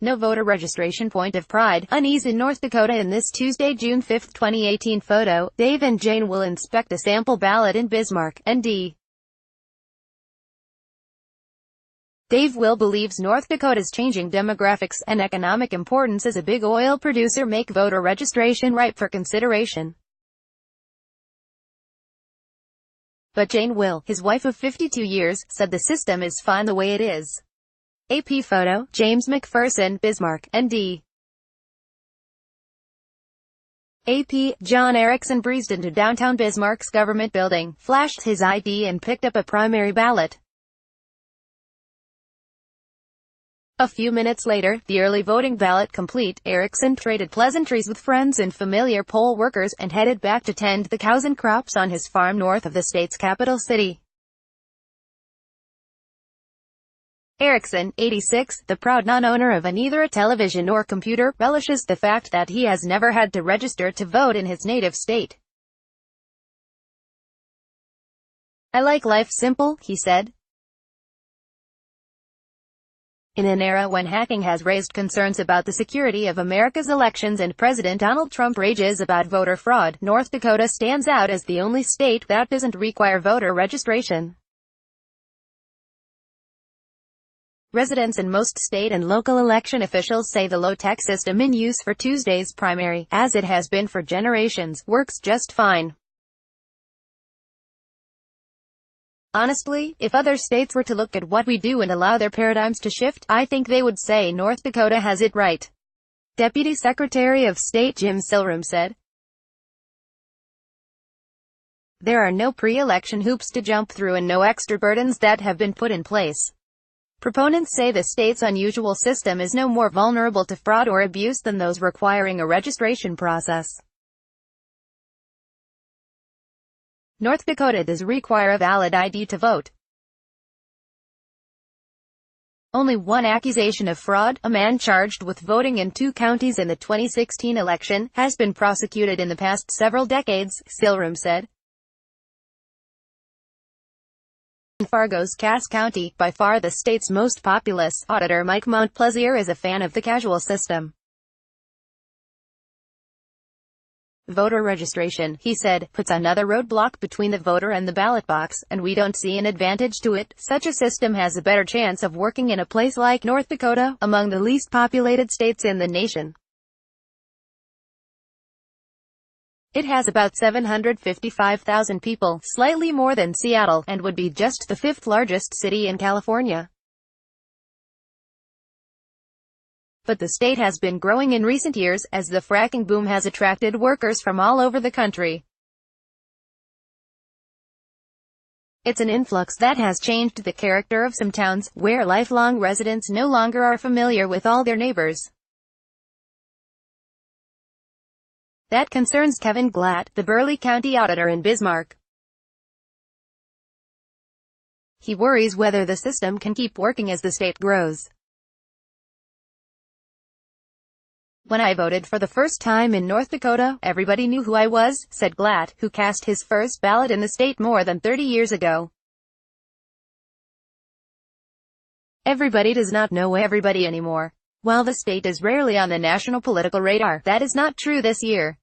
No voter registration point of pride, unease in North Dakota. In this Tuesday, June 5, 2018 photo, Dave and Jane will inspect a sample ballot in Bismarck, ND. Dave Will believes North Dakota's changing demographics and economic importance as a big oil producer make voter registration ripe for consideration. But Jane Will, his wife of 52 years, said the system is fine the way it is. AP photo, James McPherson, Bismarck, ND. AP, John Erickson breezed into downtown Bismarck's government building, flashed his ID and picked up a primary ballot. A few minutes later, the early voting ballot complete, Erickson traded pleasantries with friends and familiar poll workers, and headed back to tend the cows and crops on his farm north of the state's capital city. Erickson, 86, the proud non-owner of neither a television or computer, relishes the fact that he has never had to register to vote in his native state. "I like life simple," he said. In an era when hacking has raised concerns about the security of America's elections and President Donald Trump rages about voter fraud, North Dakota stands out as the only state that doesn't require voter registration. Residents and most state and local election officials say the low-tech system in use for Tuesday's primary, as it has been for generations, works just fine. "Honestly, if other states were to look at what we do and allow their paradigms to shift, I think they would say North Dakota has it right," Deputy Secretary of State Jim Silrum said. "There are no pre-election hoops to jump through and no extra burdens that have been put in place. Proponents say the state's unusual system is no more vulnerable to fraud or abuse than those requiring a registration process. North Dakota does require a valid ID to vote. Only one accusation of fraud, a man charged with voting in 2 counties in the 2016 election, has been prosecuted in the past several decades," Silrum said. In Fargo's Cass County, by far the state's most populous, Auditor Mike Montplaisir is a fan of the casual system. "Voter registration," he said, "puts another roadblock between the voter and the ballot box, and we don't see an advantage to it. Such a system has a better chance of working in a place like North Dakota, among the least populated states in the nation. It has about 755,000 people, slightly more than Seattle, and would be just the 5th largest city in California. But the state has been growing in recent years, as the fracking boom has attracted workers from all over the country. It's an influx that has changed the character of some towns, where lifelong residents no longer are familiar with all their neighbors. That concerns Kevin Glatt, the Burleigh County Auditor in Bismarck. He worries whether the system can keep working as the state grows. When I voted for the first time in North Dakota, everybody knew who I was," said Glatt, who cast his first ballot in the state more than 30 years ago. "Everybody does not know everybody anymore. While the state is rarely on the national political radar, that is not true this year.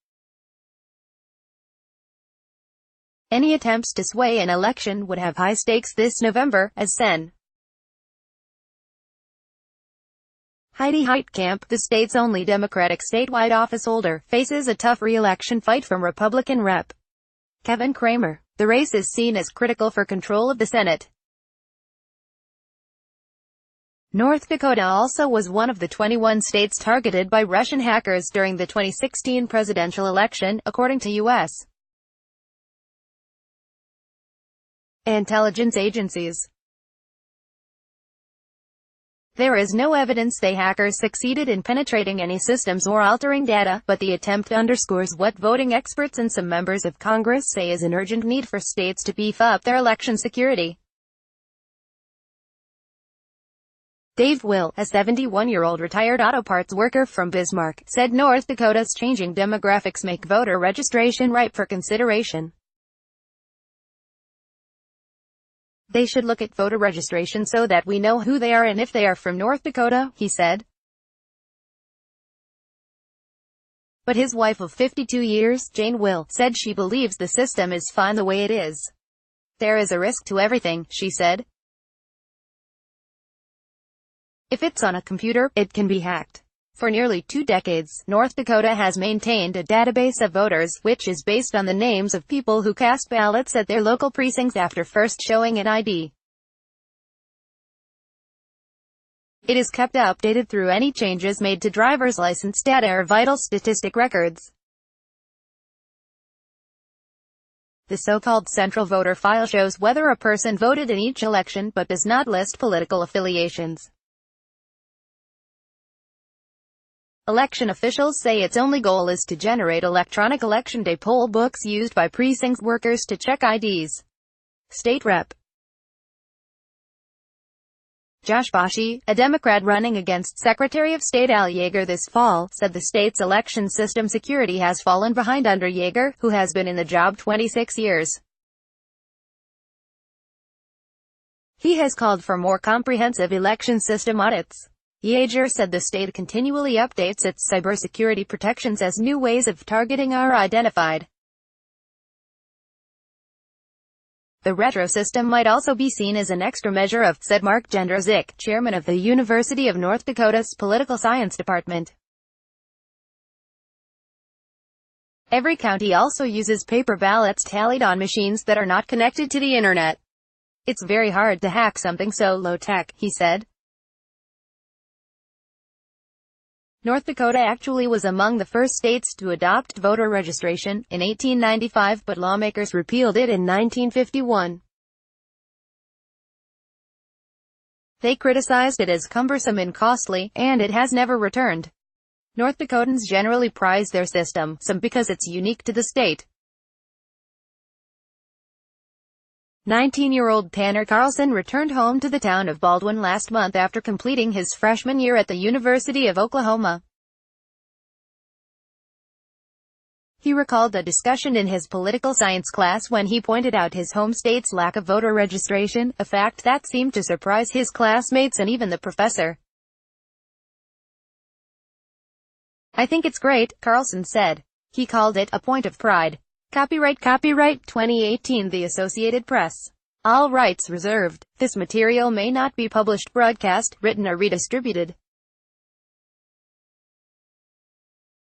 Any attempts to sway an election would have high stakes this November," as Sen. Heidi Heitkamp, the state's only Democratic statewide officeholder, faces a tough re-election fight from Republican Rep. Kevin Kramer. The race is seen as critical for control of the Senate. North Dakota also was one of the 21 states targeted by Russian hackers during the 2016 presidential election, according to U.S. intelligence agencies. There is no evidence the hackers succeeded in penetrating any systems or altering data, but the attempt underscores what voting experts and some members of Congress say is an urgent need for states to beef up their election security. Dave Will, a 71-year-old retired auto parts worker from Bismarck, said North Dakota's changing demographics make voter registration ripe for consideration. "They should look at voter registration so that we know who they are and if they are from North Dakota," he said. But his wife of 52 years, Jane Will, said she believes the system is fine the way it is. There is a risk to everything, she said. If it's on a computer, it can be hacked. For nearly 2 decades, North Dakota has maintained a database of voters, which is based on the names of people who cast ballots at their local precincts after first showing an ID. It is kept updated through any changes made to driver's license data or vital statistic records. The so-called Central Voter File shows whether a person voted in each election but does not list political affiliations. Election officials say its only goal is to generate electronic Election Day poll books used by precinct workers to check IDs. State Rep. Josh Bashi, a Democrat running against Secretary of State Al Yeager this fall, said the state's election system security has fallen behind under Yeager, who has been in the job 26 years. He has called for more comprehensive election system audits. Yeager said the state continually updates its cybersecurity protections as new ways of targeting are identified. The retro system might also be seen as an extra measure of, said Mark Jendrozik, chairman of the University of North Dakota's Political Science Department. Every county also uses paper ballots tallied on machines that are not connected to the internet. It's very hard to hack something so low-tech, he said. North Dakota actually was among the first states to adopt voter registration, in 1895, but lawmakers repealed it in 1951. They criticized it as cumbersome and costly, and it has never returned. North Dakotans generally prize their system, some because it's unique to the state. 19-year-old Tanner Carlson returned home to the town of Baldwin last month after completing his freshman year at the University of Oklahoma. He recalled a discussion in his political science class when he pointed out his home state's lack of voter registration, a fact that seemed to surprise his classmates and even the professor. "I think it's great," Carlson said. He called it a point of pride. Copyright 2018 The Associated Press. All rights reserved. This material may not be published, broadcast, written or redistributed.